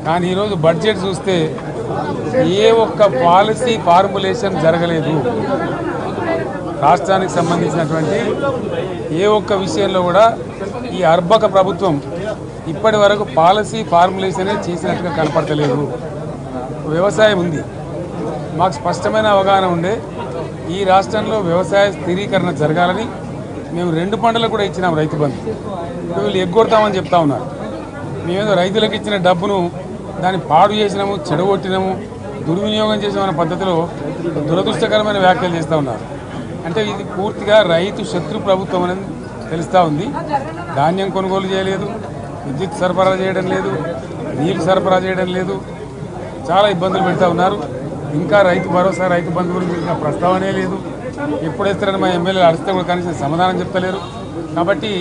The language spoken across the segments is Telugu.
కానీ ఈరోజు బడ్జెట్ చూస్తే ఏ ఒక్క పాలసీ ఫార్ములేషన్ జరగలేదు. రాష్ట్రానికి సంబంధించినటువంటి ఏ ఒక్క విషయంలో కూడా ఈ అర్బక ప్రభుత్వం ఇప్పటి వరకు పాలసీ ఫార్ములేషనే చేసినట్టుగా కనపడతలేదు. వ్యవసాయం ఉంది, మాకు స్పష్టమైన అవగాహన ఉండే ఈ రాష్ట్రంలో వ్యవసాయ స్థిరీకరణ జరగాలని మేము 2 పంటలకు కూడా ఇచ్చినాం రైతు బంధు. వీళ్ళు ఎగ్గొడతామని చెప్తా ఉన్నారు. మేమేదో రైతులకు ఇచ్చిన డబ్బును దాన్ని పాడు చేసినాము, చెడగొట్టినాము, దుర్వినియోగం చేసామన్న పద్ధతిలో దురదృష్టకరమైన వ్యాఖ్యలు చేస్తూ ఉన్నారు. అంటే ఇది పూర్తిగా రైతు శత్రు ప్రభుత్వం అనేది తెలుస్తూ ఉంది. ధాన్యం కొనుగోలు చేయలేదు, విద్యుత్ సరఫరా చేయడం లేదు, నీళ్లు సరఫరా చేయడం లేదు, చాలా ఇబ్బందులు పెడతా ఉన్నారు. ఇంకా రైతు భరోసా, రైతు బంధు గురించి ఇంకా ప్రస్తావనే లేదు. ఎప్పుడేస్తారని మా ఎమ్మెల్యేలు అడిస్తే కూడా కనీసం సమాధానం చెప్తలేరు. కాబట్టి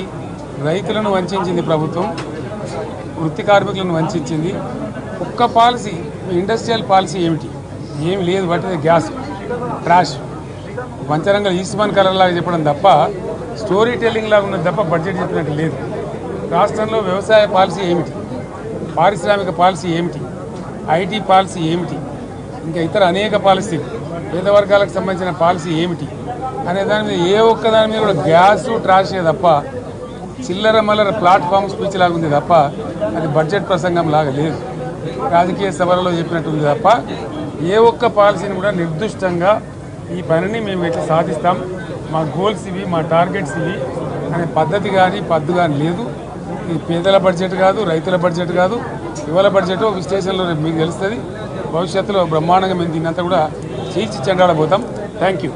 రైతులను వంచింది ప్రభుత్వం, వృత్తి కార్మికులను వంచింది. ఒక్క పాలసీ, ఇండస్ట్రియల్ పాలసీ ఏమిటి? ఏమి లేదు. బట్టి గ్యాస్ ట్రాష్ పంచరంగం ఈస్మాన్ కలర్ లాగా చెప్పడం తప్ప, స్టోరీ టెల్లింగ్ లాగా ఉన్నది తప్ప బడ్జెట్ చెప్పినట్టు లేదు. రాష్ట్రంలో వ్యవసాయ పాలసీ ఏమిటి, పారిశ్రామిక పాలసీ ఏమిటి, ఐటీ పాలసీ ఏమిటి, ఇంకా ఇతర అనేక పాలసీలు, పేద వర్గాలకు సంబంధించిన పాలసీ ఏమిటి అనే దాని మీద ఏ ఒక్క దాని మీద కూడా గ్యాసు ట్రాషే తప్ప, చిల్లర మల్లర ప్లాట్ఫామ్ స్పీచ్ లాగా ఉంది తప్ప అది బడ్జెట్ ప్రసంగం లాగా లేదు. రాజకీయ సభలలో చెప్పినట్టుంది తప్ప ఏ ఒక్క పాలసీని కూడా నిర్దిష్టంగా ఈ పనిని మేము ఎట్లా సాధిస్తాం, మా గోల్స్ ఇవి, మా టార్గెట్స్ ఇవి అనే పద్ధతి కానీ పద్దు కానీ లేదు. ఇది పేదల బడ్జెట్ కాదు, రైతుల బడ్జెట్ కాదు, యువల బడ్జెట్. విశ్లేషణలో మీకు తెలుస్తుంది. భవిష్యత్తులో బ్రహ్మాండంగా మేము దీన్నంతా కూడా చీల్చి చెండాడబోతాం. Thank you.